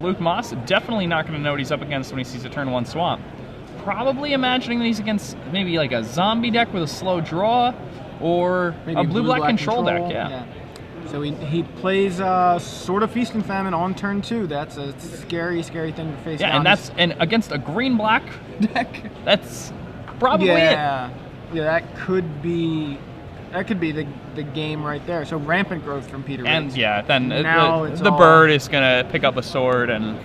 Luke Maas, definitely not going to know what he's up against when he sees a turn 1 swamp. Probably imagining that he's against maybe like a zombie deck with a slow draw, or maybe a blue-black control deck, yeah. So he plays sort of Feast and Famine on turn 2. That's a scary, scary thing to face. Yeah, and against a green-black deck, that's probably it. Yeah, that could be the game right there. So rampant growth from Peter. And Riggs. yeah, then now the bird is gonna pick up a sword, and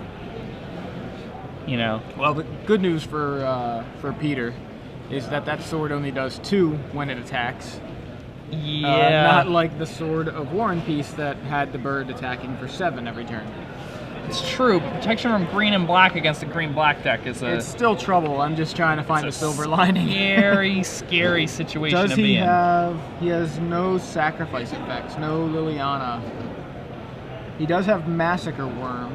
you know. Well, the good news for Peter is that sword only does 2 when it attacks. Yeah. Not like the Sword of War and Peace that had the bird attacking for 7 every turn. It's true, but protection from green and black against a green-black deck is It's still trouble. I'm just trying to find a silver lining. Scary, scary situation Does to be in. He has no sacrifice effects, no Liliana. He does have Massacre Worm.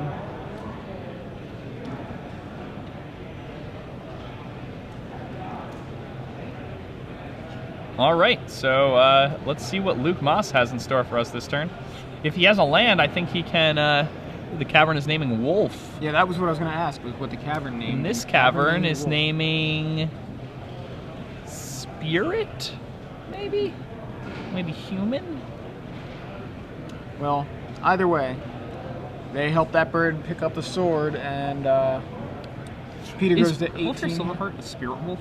All right, so let's see what Luke Maas has in store for us this turn. If he has a land, I think he can. The cavern is naming Wolf. Yeah, that was what I was going to ask. Was what the cavern name? And this cavern is naming Spirit, maybe Human. Well, either way, they help that bird pick up the sword, and Peter goes to 18. Wolf or Silverheart a Spirit Wolf?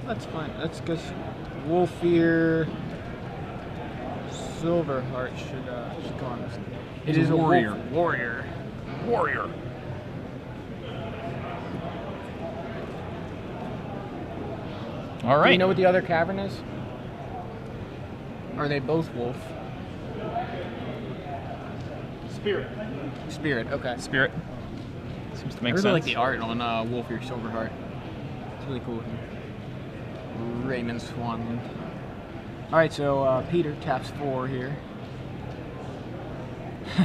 That's fine. That's because Wolfear Silverheart should go on this. It is a warrior. Warrior. All right. Do you know what the other cavern is? Are they both wolf? Spirit. Okay. Spirit. Seems to make I really sense. like the art on Wolfear Silverheart. It's really cool. Raymond Swanland. All right, so Peter taps 4 here.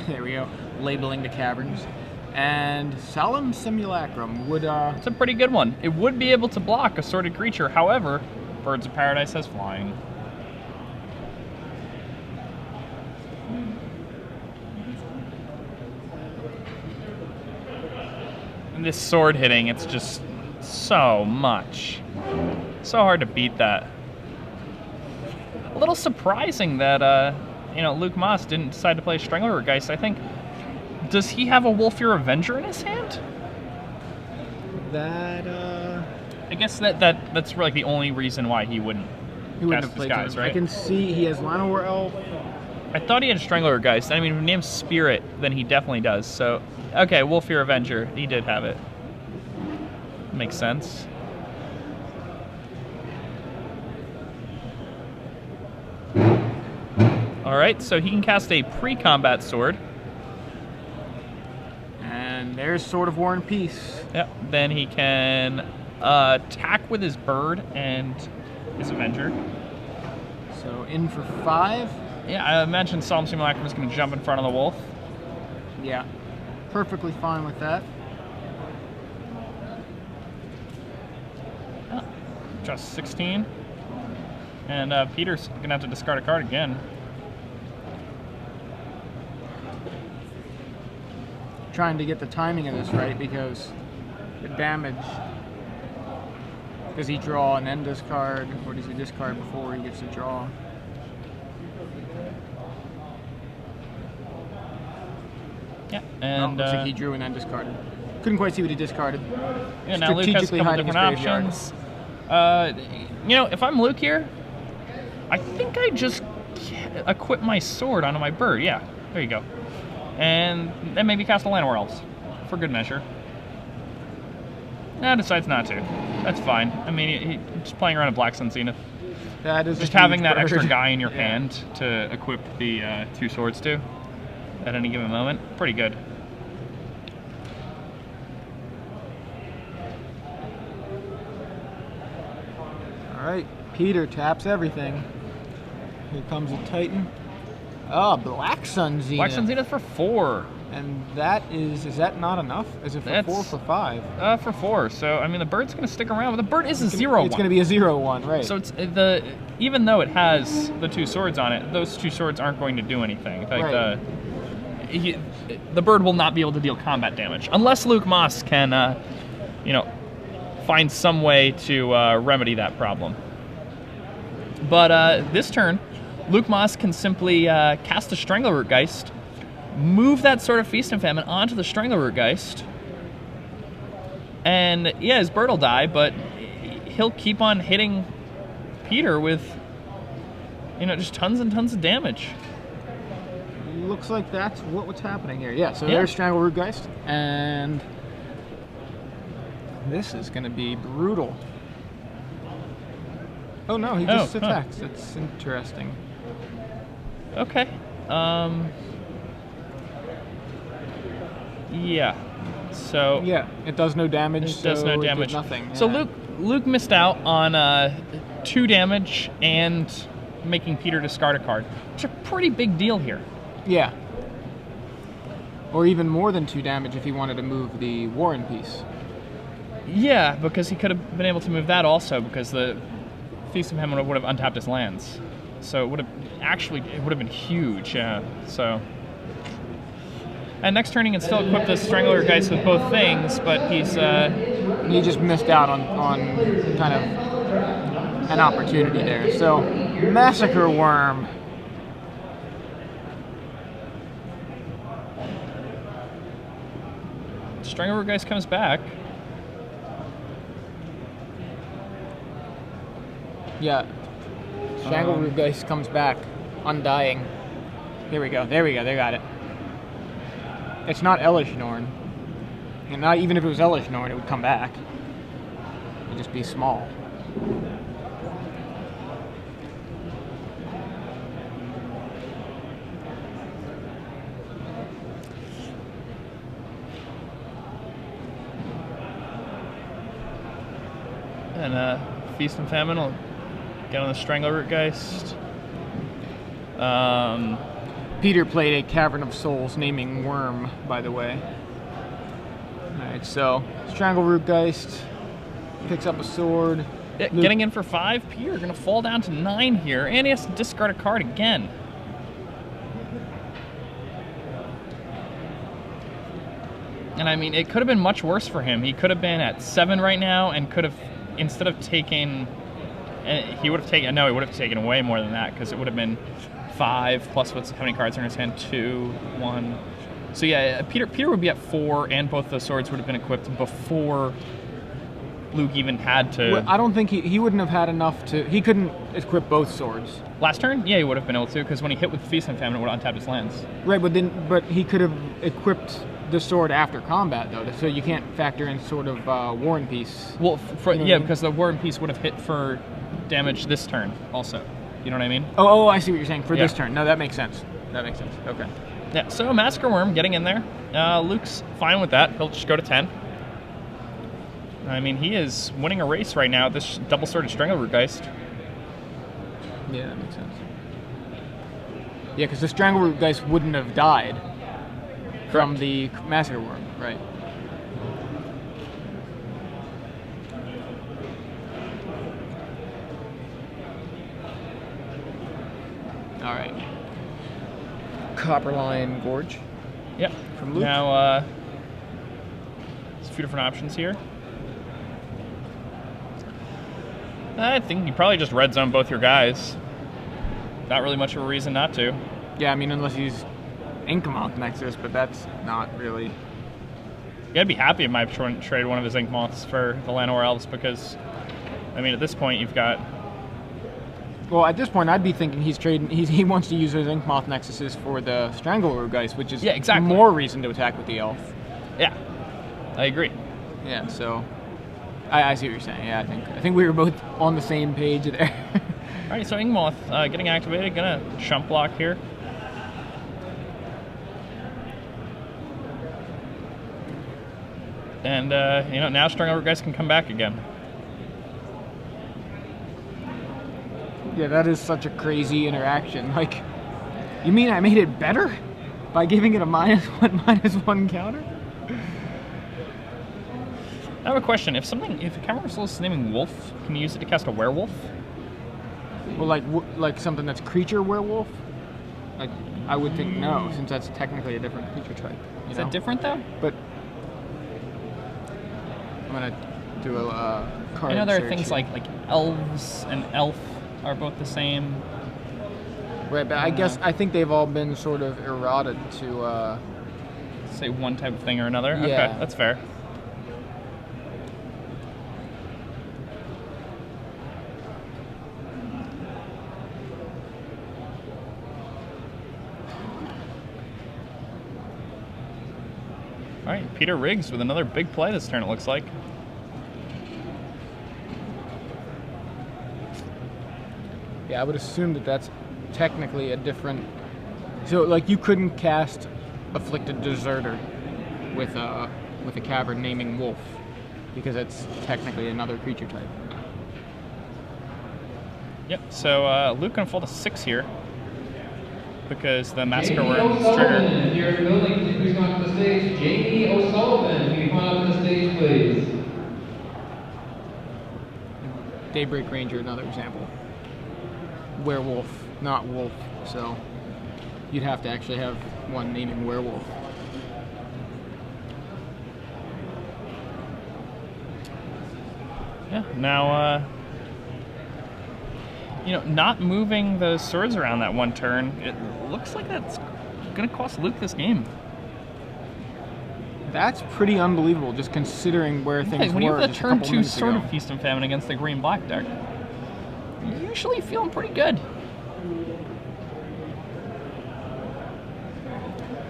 There we go. Labeling the caverns. And Solemn Simulacrum would... It's a pretty good one. It would be able to block a sorted creature. However, Birds of Paradise has flying. And this sword hitting, it's just so much. So hard to beat that. A little surprising that Luke Maas didn't decide to play Strangler Geist, I think. Does he have a Wolfear Avenger in his hand? I guess that's really the only reason why he wouldn't cast Disguise, right? I can see he has Llanowar Elf. I thought he had Strangler Geist. I mean, if he names Spirit, then he definitely does. So, okay, Wolfear Avenger. He did have it. Makes sense. Alright, so he can cast a pre-combat sword. And there's Sword of War and Peace. Yep, then he can attack with his bird and his Avenger. So in for 5. Yeah, I imagine Solemn Simulacrum is going to jump in front of the wolf. Yeah, perfectly fine with that. Just 16. And Peter's going to have to discard a card again. Trying to get the timing of this right because the damage. Does he draw and then discard, or does he discard before he gets to draw? Yeah, and looks like he drew and then discarded. Couldn't quite see what he discarded. Yeah, now Luke has a couple different options. If I'm Luke here, I think I just equip my sword onto my bird. Yeah, there you go. And then maybe cast a Llanowar Elves for good measure. Now decides not to. That's fine. I mean, just playing around a Black Sun Zenith. That is just having that bird. extra guy in your hand to equip the 2 swords to at any given moment. Pretty good. All right, Peter taps everything. Here comes a Titan. Oh, Black Sun Zenith. Black Sun Zenith for 4. And that is that not enough? Is it for 4 or for 5? For 4. So, I mean, the bird's going to stick around. But the bird is a 0-1. It's going to be a 0-1, right. So, it's even though it has the 2 swords on it, those 2 swords aren't going to do anything. Like right. the bird will not be able to deal combat damage unless Luke Maas can, find some way to remedy that problem. But this turn, Luke Maas can simply cast the Strangleroot Geist, move that Sword of Feast and Famine onto the Strangleroot Geist, and yeah, his bird will die, but he'll keep on hitting Peter with, just tons and tons of damage. Looks like that's what's happening here. Yeah, so there's Strangleroot Geist, and this is going to be brutal. Oh no, he just attacks. That's interesting. Okay. Yeah. So. Yeah, it does no damage. It does no damage. It did nothing. Yeah. So Luke missed out on 2 damage and making Peter discard a card, which is a pretty big deal here. Yeah. Or even more than 2 damage if he wanted to move the War and Peace. Yeah, because he could have been able to move that also, because the Feast of Famine would have untapped his lands. So it would have been huge, yeah. So. And next turn he can still equip the Strangler Geist with both things, but he just missed out on kind of an opportunity there. So Massacre Worm. Strangler Geist comes back. Yeah. Strangleroot Geist comes back, undying. Here we go. There we go. They got it. It's not Elish Norn. And not even if it was Elish Norn, it would come back. It'd just be small. And Feast and Famine will get on the Strangleroot Geist. Peter played a Cavern of Souls, naming Worm, by the way. Alright, so Strangleroot Geist picks up a sword. Yeah, getting in for 5. Peter going to fall down to 9 here, and he has to discard a card again. And I mean, it could have been much worse for him. He could have been at 7 right now, and could have, instead of taking, he would have taken way more than that, because it would have been 5 plus how many cards are in his hand? 2, 1. So yeah, Peter would be at 4, and both the swords would have been equipped before Luke even had to. Well, I don't think he wouldn't have had enough to. He couldn't equip both swords. Last turn, yeah, he would have been able to, because when he hit with Feast and Famine, it would have untapped his lands. Right, but he could have equipped the sword after combat though, so you can't factor in sort of War and Peace. Well, because the War and Peace would have hit for damage this turn also. You know what I mean? Oh, I see what you're saying. For this turn. No, that makes sense. That makes sense. Okay. Yeah, so Massacre Worm getting in there. Luke's fine with that. He'll just go to 10. I mean, he is winning a race right now, this double-sworded Strangleroot Geist. Yeah, that makes sense. Yeah, because the Strangleroot Geist wouldn't have died from the Massacre Worm, right? All right. Copperline Gorge. Yep. From Luke. Now, there's a few different options here. I think you probably just red zone both your guys. Not really much of a reason not to. Yeah, I mean, unless he's Inkmoth Nexus, but that's not really. You gotta be happy if might trade one of his Inkmoths for the Llanowar Elves, because, I mean, at this point you've got. Well, at this point, I'd be thinking he's trading. He wants to use those Inkmoth Nexuses for the Strangleroot Geist, which is more reason to attack with the elf. Yeah, I agree. Yeah, so I see what you're saying. Yeah, I think we were both on the same page there. All right, so Inkmoth getting activated, gonna chump block here. And now Strangleroot Geist can come back again. Yeah, that is such a crazy interaction. Like, you mean I made it better by giving it a -1/-1 counter? I have a question. If a Cavern of Souls is naming Wolf, can you use it to cast a Werewolf? Well, like something that's creature werewolf? Like I would think no, since that's technically a different creature type. Is that different though? But I'm gonna do a card. I know there are search things here. like elves and elf are both the same. Right, but I think they've all been sort of eroded to. Say one type of thing or another. Yeah. Okay, that's fair. All right, Peter Riggs with another big play this turn, it looks like. Yeah, I would assume that that's technically a different. So, like, you couldn't cast Afflicted Deserter with a cavern naming Wolf, because it's technically another creature type. Yep, so Luke gonna fold a 6 here because the Massacre Jamie Worm's O'Sullivan, triggered. if you're in the building, please come up to the stage. Jamie O'Sullivan, can you come up to the stage, please? Daybreak Ranger, another example. Werewolf, not wolf, so you'd have to actually have one naming werewolf. Yeah, now, not moving those swords around that one turn, it looks like that's going to cost Luke this game. That's pretty unbelievable, just considering where things When you were have the just a turn couple 2 minutes Sword ago. of Feast and Famine against the green-black deck, you're usually feeling pretty good.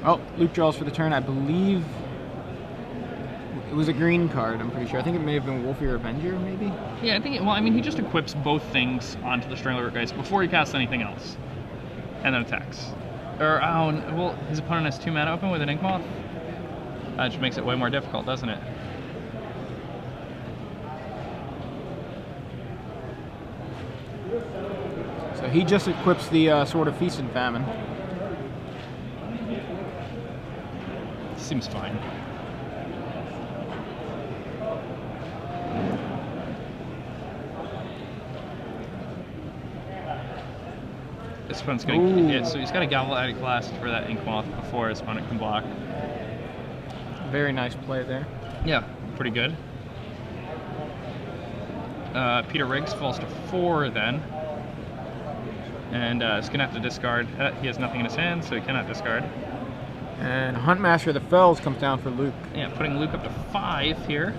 Oh, Luke draws for the turn. I believe it was a green card, I'm pretty sure. I think it may have been Wolfie or Avenger, maybe? Yeah, I think, he just equips both things onto the Strangler Geist before he casts anything else, and then attacks. Well, his opponent has 2 mana open with an Ink Moth. That just makes it way more difficult, doesn't it? So he just equips the Sword of Feast and Famine. Seems fine. This one's going to... Yeah, so he's got a Galvanic Blast for that Ink Moth before his opponent can block. Very nice play there. Yeah, pretty good. Peter Riggs falls to 4 then. And he's going to have to discard. He has nothing in his hand, so he cannot discard. And Huntmaster of the Fells comes down for Luke. Yeah, putting Luke up to 5 here.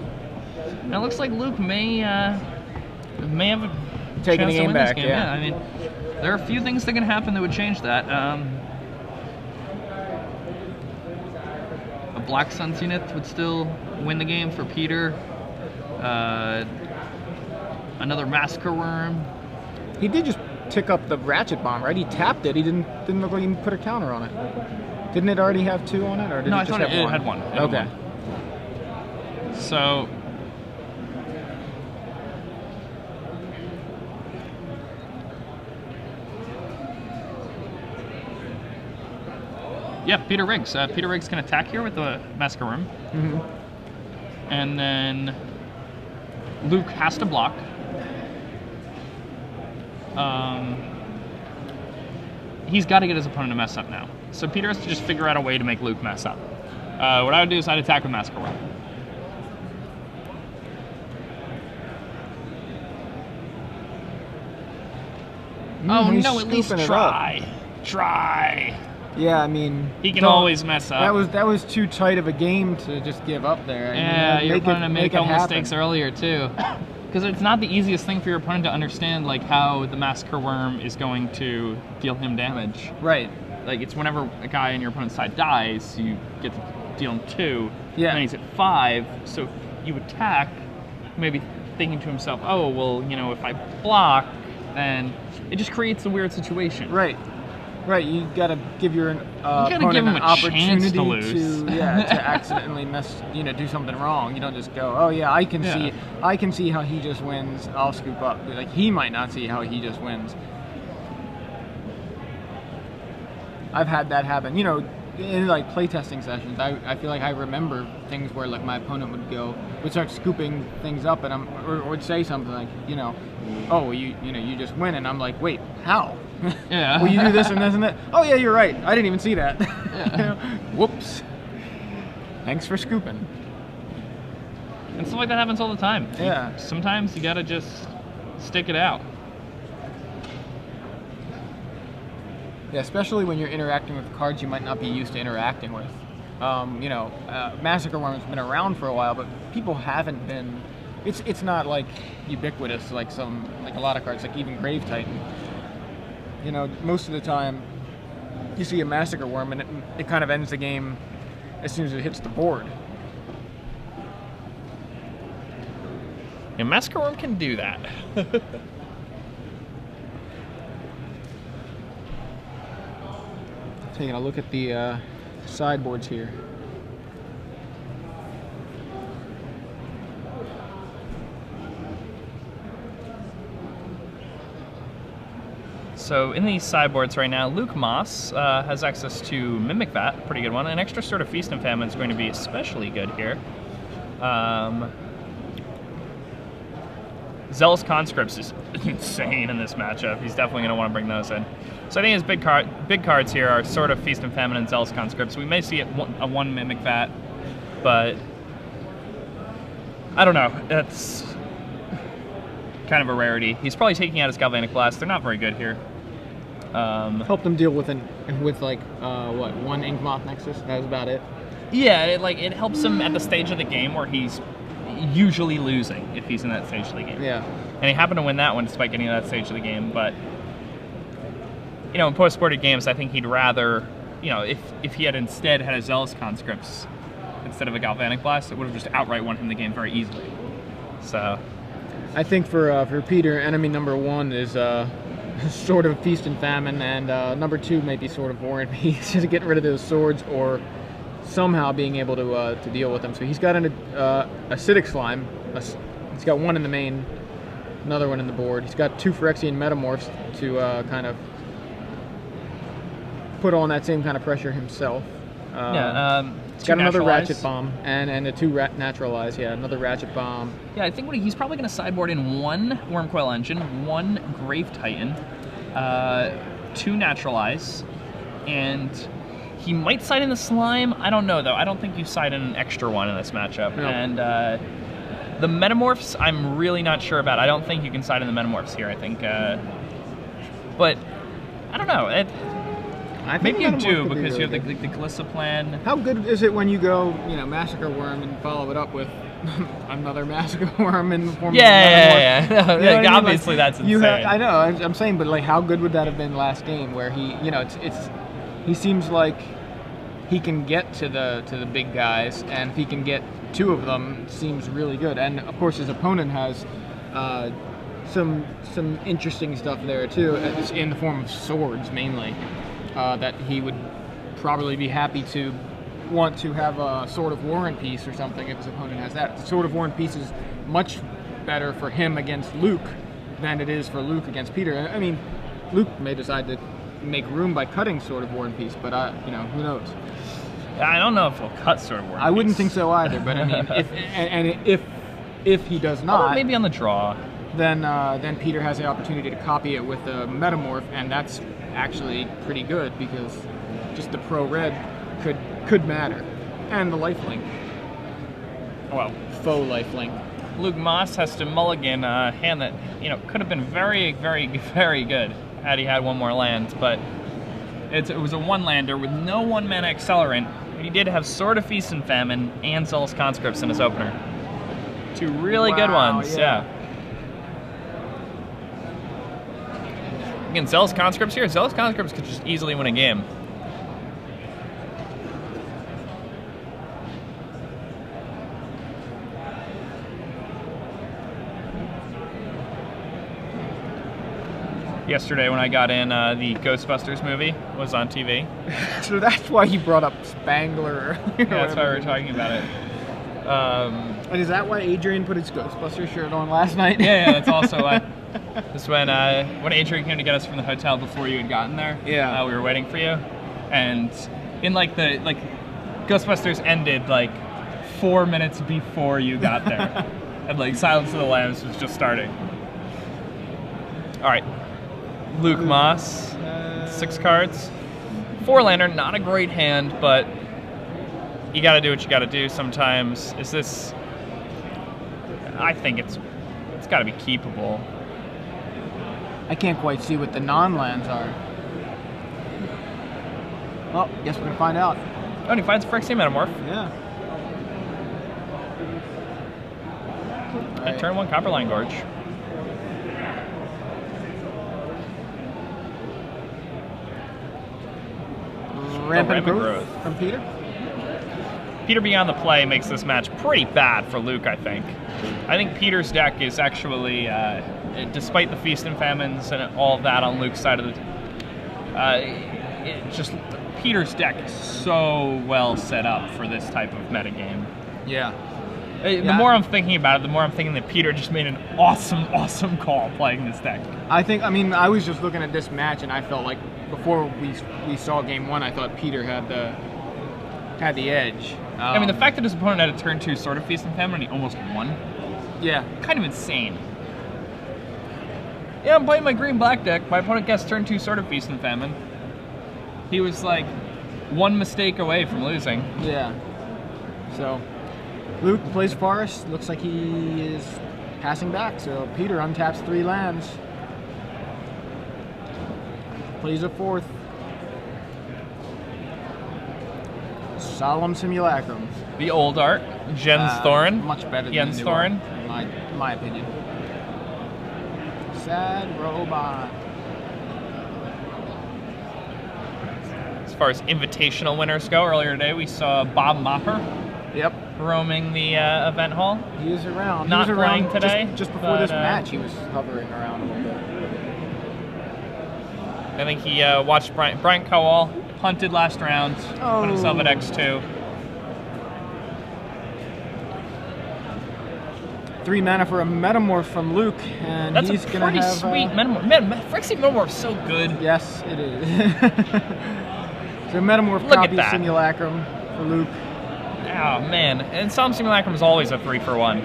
Now it looks like Luke may have a Taking chance the to game win back, this game. yeah. I mean, there are a few things that can happen that would change that. A Black Sun Zenith would still win the game for Peter. Another Massacre Worm. He did just tick up the Ratchet Bomb, right? He tapped it. He didn't look like he put a counter on it. Didn't it already have 2 on it, or did No, it I just thought have it 1? had 1. It had Okay. 1. So yeah, Peter Riggs. Peter Riggs can attack here with the Massacre Worm. Mm-hmm. And then Luke has to block. He's got to get his opponent to mess up now. So Peter has to just figure out a way to make Luke mess up. What I would do is I'd attack with Massacre Worm. Oh he's no, at least scooping it try. Try. Yeah, I mean, He can don't- always mess up. That was too tight of a game to just give up there. I Yeah, mean, your make it- opponent make make it all happen. mistakes earlier too. Because it's not the easiest thing for your opponent to understand, like how the Massacre Worm is going to deal him damage. Right. Like it's whenever a guy on your opponent's side dies, you get to deal him 2. Yeah. And then he's at 5, so if you attack, maybe thinking to himself, oh well, if I block, then it just creates a weird situation. Right. Right. You gotta give your gotta opponent give him an a chance opportunity to lose. to accidentally do something wrong. You don't just go, oh yeah, I can see how he just wins. I'll scoop up. Like he might not see how he just wins. I've had that happen. In like playtesting sessions, I feel like I remember things where like my opponent would start scooping things up, and or would say something like, oh, you just win, and I'm like, wait, how? Yeah. Will you do this and this and that? Oh yeah, you're right. I didn't even see that. Yeah. Whoops. Thanks for scooping. And stuff like that happens all the time. Yeah. Sometimes you gotta just stick it out. Yeah, especially when you're interacting with cards you might not be used to interacting with. Massacre Worm's been around for a while, but people haven't been. It's not like ubiquitous like a lot of cards, like even Grave Titan. You know, most of the time you see a Massacre Worm and it kind of ends the game as soon as it hits the board. Yeah, Massacre Worm can do that. Taking a look at the sideboards here. So in these sideboards right now, Luke Maas has access to Mimic Vat, pretty good one. An extra sort of Feast and Famine is going to be especially good here. Zealous Conscripts is insane in this matchup. He's definitely going to want to bring those in. So I think his big cards here are sort of Feast and Famine and Zealous Conscripts. We may see a one Mimic Vat, but I don't know. That's kind of a rarity. He's probably taking out his Galvanic Blast. They're not very good here. Help them deal with one Ink Moth Nexus. That was about it. Yeah, it helps him at the stage of the game where he's usually losing if he's in that stage of the game. Yeah. And he happened to win that one despite getting to that stage of the game, but in post-sported games, I think he'd rather, if he had instead had a Zealous Conscripts instead of a Galvanic Blast, it would have just outright won him the game very easily. So I think for Peter, enemy number one is sort of Feast and Famine, and number two may be sort of War and Peace, just getting rid of those swords or somehow being able to deal with them. So he's got an Acidic Slime. He's got one in the main, another one in the board. He's got two Phyrexian Metamorphs to kind of put on that same kind of pressure himself. He's got another Ratchet Bomb and a two Naturalize. Yeah, another Ratchet Bomb. Yeah, I think he's probably going to sideboard in one Wormcoil Engine, one Grave Titan, two Naturalize, and he might side in the Slime. I don't know, though. I don't think you side in an extra one in this matchup. Nope. And the Metamorphs, I'm really not sure about. I don't think you can side in the Metamorphs here, I think. But, I don't know. Maybe you do, because you have the Glissa plan. How good is it when you go, Massacre Worm and follow it up with another Massacre Worm in the form of Yeah. No, you know obviously that's insane. I know, I'm saying, but how good would that have been last game where he, he seems like he can get to the big guys, and if he can get two of them, it seems really good. And of course, his opponent has some interesting stuff there too. It's in the form of swords mainly. That he would probably be happy to want to have a Sword of War and Peace or something if his opponent has that. The Sword of War and Peace is much better for him against Luke than it is for Luke against Peter. I mean, Luke may decide to make room by cutting Sword of War and Peace, but who knows? I don't know if he'll cut Sword of War and Peace. I wouldn't think so either, but I mean, if he does not, or maybe on the draw, then Peter has the opportunity to copy it with a Metamorph, and that's actually pretty good because just the pro red could matter, and the lifelink. Well, faux lifelink. Luke Maas has to mulligan a hand that could have been very, very, very good had he had one more land, but it was a one-lander with no one-mana accelerant. He did have Sword of Feast and Famine and Zealous Conscripts in his opener. Two really good ones, yeah. Again, Zealous Conscripts here. Zealous Conscripts could just easily win a game. Yesterday when I got in, the Ghostbusters movie was on TV. So that's why he brought up Spangler. Yeah, that's why we were talking about it. And is that why Adrian put his Ghostbusters shirt on last night? Yeah, that's also why. This when Adrian came to get us from the hotel before you had gotten there. Yeah. We were waiting for you, and in Ghostbusters ended 4 minutes before you got there, and Silence of the Lambs was just starting. All right, Luke Maas, 6 cards. 4-lander, not a great hand, but you gotta do what you gotta do sometimes. Is this... I think it's gotta be keepable. I can't quite see what the non-lands are. Well, guess we're gonna find out. Oh, and he finds a Phyrexian Metamorph. Yeah. At turn 1, Copperline Gorge. Rampant Rampant growth Growth. from Peter. Peter being on the play makes this match pretty bad for Luke, I think. I think Peter's deck is actually, despite the Feast and Famines and all of that on Luke's side of the... Peter's deck is so well set up for this type of metagame. Yeah. The more I'm thinking about it, the more I'm thinking that Peter just made an awesome, awesome call playing this deck. I was just looking at this match and I felt like before we saw game 1, I thought Peter had the edge. I mean, the fact that his opponent had a turn 2 Sword of Feast and Famine and he almost won, yeah, kind of insane. Yeah, I'm playing my green-black deck. My opponent guessed turn 2 Sword of Feast and Famine. He was like 1 mistake away from losing. Yeah. So, Luke plays Forest. Looks like he is passing back. So Peter untaps 3 lands. Plays a 4th. Solemn Simulacrum. The old art, Jens Thorin. Much better than Jens the new art, Thorin. in my opinion. Sad robot. As far as invitational winners go, earlier today we saw Bob Mopper Yep. roaming the event hall. He was around. Not he was around playing today, Just before this but, match, he was hovering around a little bit. I think he watched Brian Cowell punted last round, put himself at X2. 3 mana for a Metamorph from Luke, and That's he's a gonna pretty have sweet Metamorph. Man, Phyrexian Metamorph's so good. Yes, it is. So Metamorph Look at copy of that. Simulacrum for Luke. Oh man, and Solemn Simulacrum is always a 3-for-1.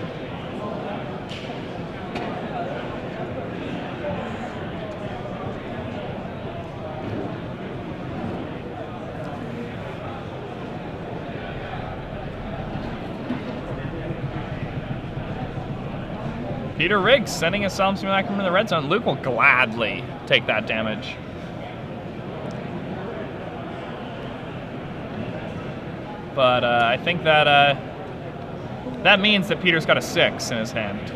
Peter Riggs sending a Solemn Simulacrum in the red zone. Luke will gladly take that damage. But I think that that means that Peter's got a 6 in his hand.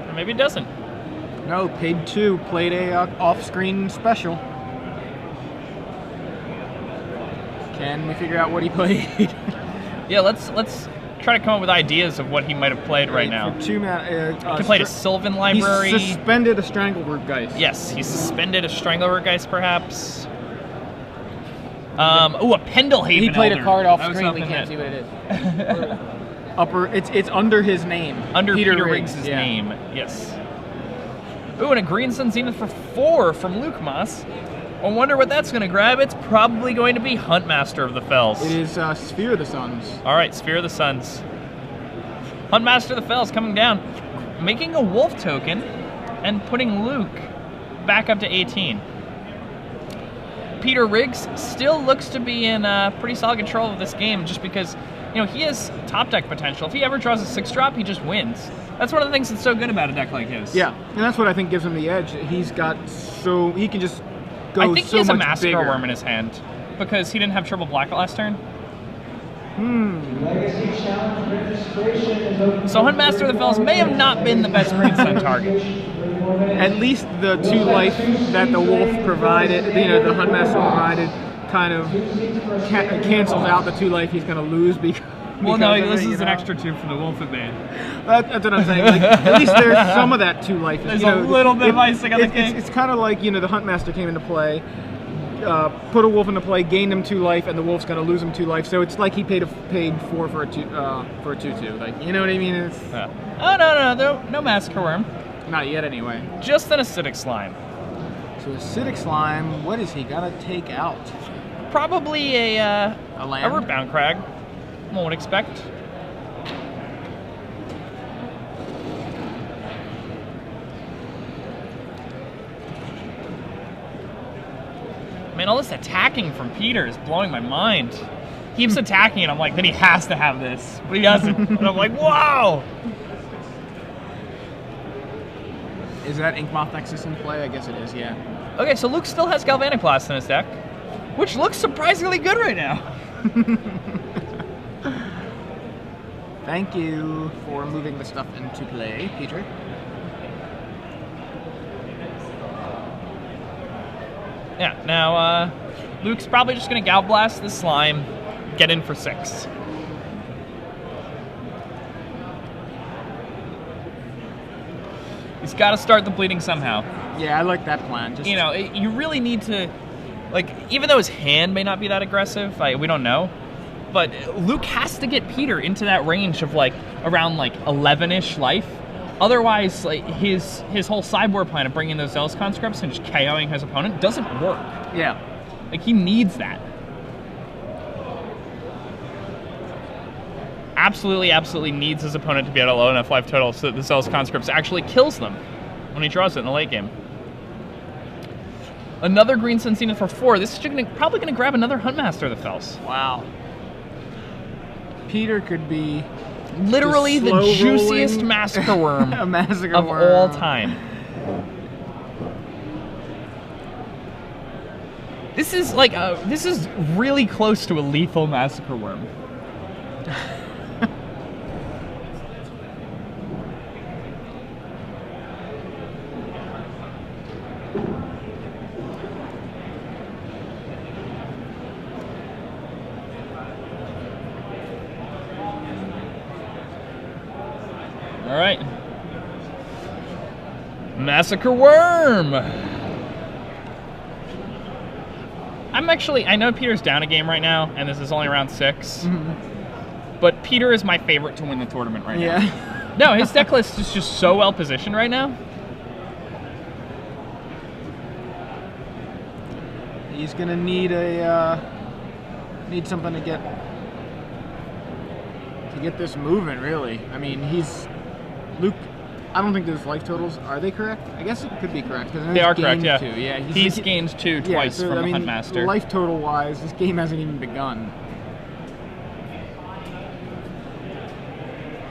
Or maybe it doesn't. No, paid 2, played a off-screen special. Can we figure out what he played? Yeah, let's try to come up with ideas of what he might have played right now. For 2 mana, He played a Sylvan Library. He suspended a Strangleroot Geist. Yes, he suspended a Strangleroot Geist, perhaps. Oh, a Pendelhaven He played Elder. a card off I was screen. We hoping can't that- see what it is. It's under his name. Under Peter Riggs' Riggs' name, yes. Ooh, and a Green Sun Zenith for 4 from Luke Maas. I wonder what that's going to grab. It's probably going to be Huntmaster of the Fells. It is Sphere of the Suns. All right, Sphere of the Suns. Huntmaster of the Fells coming down, making a wolf token, and putting Luke back up to 18. Peter Riggs still looks to be in pretty solid control of this game, just because he has top deck potential. If he ever draws a 6-drop, he just wins. That's one of the things that's so good about a deck like his. Yeah, and that's what I think gives him the edge. He can just go so much bigger. I think he has a Massacre Worm in his hand because he didn't have triple black last turn. Legacy Challenge registration is open. So Huntmaster of the Fells may have not been the best Green Sun target. At least the 2 life that the wolf provided, the Huntmaster provided, kind of cancels out the 2 life he's going to lose because. Well, no, because this of it, is an extra 2 from the wolf it made. That's what I'm saying. Like, at least there's some of that 2 life. There's a little bit of icing on the cake. It's kind of like the Huntmaster came into play, put a wolf into play, gained him 2 life, and the wolf's going to lose him 2 life. So it's like he paid 4 for a 2/2. Like, you know what I mean? It's Oh no Massacre Worm. not yet anyway. Just an Acidic Slime. So Acidic Slime, what is he gonna take out? Probably a land? Rootbound Crag. One would expect. Man, all this attacking from Peter is blowing my mind. He keeps attacking, and I'm like, then he has to have this, but he doesn't. And I'm like, wow! Is that Inkmoth Nexus in play? I guess it is, yeah. Okay, so Luke still has Galvanic Blast in his deck, which looks surprisingly good right now. Thank you for moving the stuff into play, Peter. Yeah, now Luke's probably just going to Gal Blast the slime, get in for 6. He's got to start the bleeding somehow. Yeah, I like that plan. Just, You know, you really need to, like, even though his hand may not be that aggressive, we don't know, but Luke has to get Peter into that range of, like, around, like, 11-ish life. Otherwise, like, his whole sideboard plan of bringing those Zealous Conscripts and just KOing his opponent doesn't work. Yeah. Like, he needs that. Absolutely needs his opponent to be at a low enough life total so that the Zealous Conscripts actually kills them when he draws it in the late game. Another green Sun Zenith for 4. This is probably going to grab another Huntmaster of the Fells. Wow. Peter could be Literally the juiciest Massacre Worm a massacre of worm. all time. This is like this is really close to a lethal Massacre Worm. All right. Massacre Worm! I know Peter's down a game right now, and this is only round 6. But Peter is my favorite to win the tournament right now. No, his deck list is just so well positioned right now. He's gonna need need something to get this moving, really. I mean, Luke. I don't think those life totals are they correct? I guess it could be correct because They are correct. Yeah. 2. Yeah, He's gained 2 twice so, from I the mean, Huntmaster. Life total wise, this game hasn't even begun.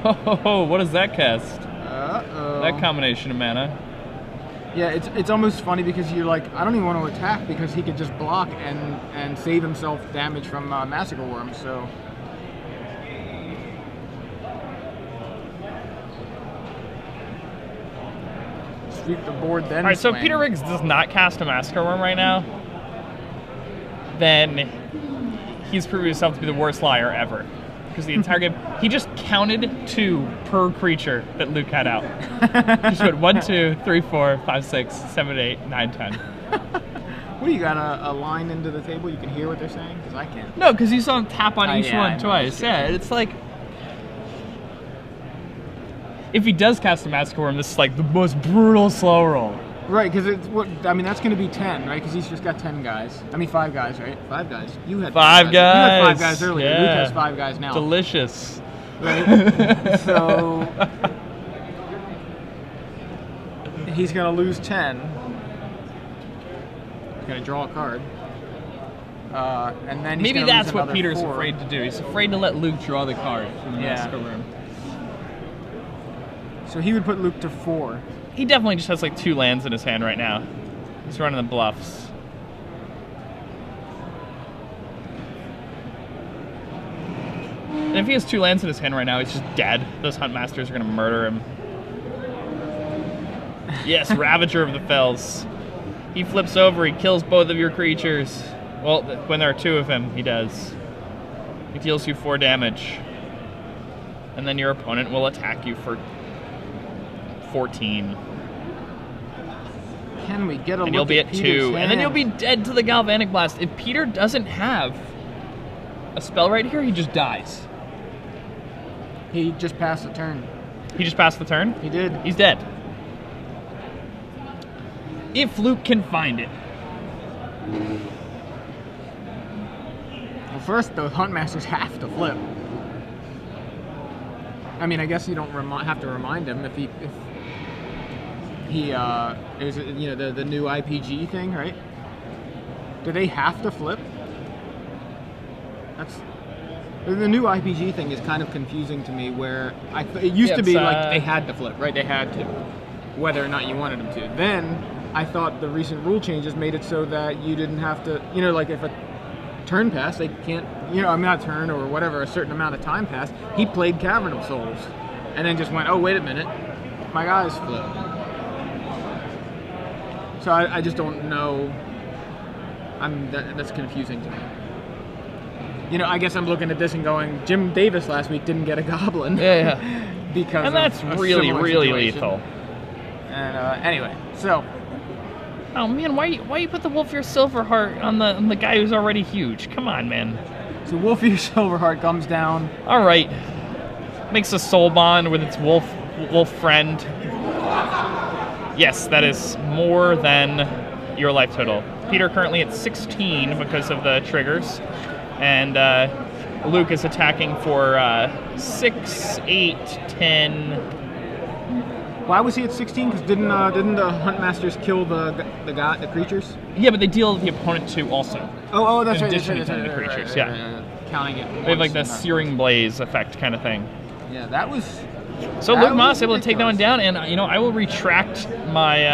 Oh, what does that cast? Uh-oh. That combination of mana. Yeah, it's almost funny because you're like, I don't even want to attack because he could just block and save himself damage from Massacre Worm. So. Sweep the board then. Alright, so swing. if Peter Riggs does not cast a Massacre Worm right now, then he's proved himself to be the worst liar ever. Because the entire game, he just counted 2 per creature that Luke had out. Just went 1, 2, 3, 4, 5, 6, 7, 8, 9, 10. What do you got, a line into the table? You can hear what they're saying? Because I can't. No, because you saw him tap on each yeah, I one know, twice. sure. Yeah, it's like... If he does cast a Massacre Worm, this is like the most brutal slow roll. Right, because it's what I mean. That's going to be 10, right? Because he's just got 10 guys. I mean, 5 guys, right? 5 guys. You had 5 guys. guys. You had 5 guys earlier. Yeah. Luke has 5 guys now. Delicious. Right. So he's going to lose 10. He's going to draw a card. And then he's Maybe gonna that's lose what another Peter's 4. afraid to do. He's afraid to let Luke draw the card from the Yeah. Massacre Worm. So he would put Luke to 4. He definitely just has like 2 lands in his hand right now. He's running the bluffs. And if he has 2 lands in his hand right now, he's just dead. Those Huntmasters are going to murder him. Yes, Ravager of the Fells. He flips over, he kills both of your creatures. Well, when there are 2 of him, he does. He deals you 4 damage. And then your opponent will attack you for 14. Can we get a And look you'll be at Peter's 2. And then you'll hand? be dead to the Galvanic Blast. If Peter doesn't have a spell right here, he just dies. He just passed the turn. He just passed the turn? He did. He's dead. If Luke can find it. Well, first, the Huntmasters have to flip. I mean, I guess you don't have to remind him if he is, you know, the new IPG thing, right? Do they have to flip? That's the new IPG thing is kind of confusing to me. Where it used to be like they had to flip, right? They had to, whether or not you wanted them to. Then I thought the recent rule changes made it so that you didn't have to, like if a turn passed, they can't, not turn or whatever, a certain amount of time passed. He played Cavern of Souls, and then just went, oh wait a minute, my guys flipped. So I just don't know. That's confusing to me. I guess I'm looking at this and going, Jim Davis last week didn't get a goblin. Yeah. Because and that's really, really lethal. And anyway, so. Oh man, why you put the Wolfear Silverheart on the guy who's already huge? Come on, man. So Wolfear Silverheart comes down. All right. Makes a soul bond with its wolf friend. Yes, that is more than your life total. Peter currently at 16 because of the triggers. And Luke is attacking for 6, 8, 10. Why was he at 16? Because didn't the Huntmasters kill the creatures? Yeah, but they deal the opponent too also. Oh, that's right. In addition to the creatures, yeah. Counting it. They have like the Searing Blaze effect kind of thing. Yeah, that was. So Luke Maas able to take that one down, and I will retract my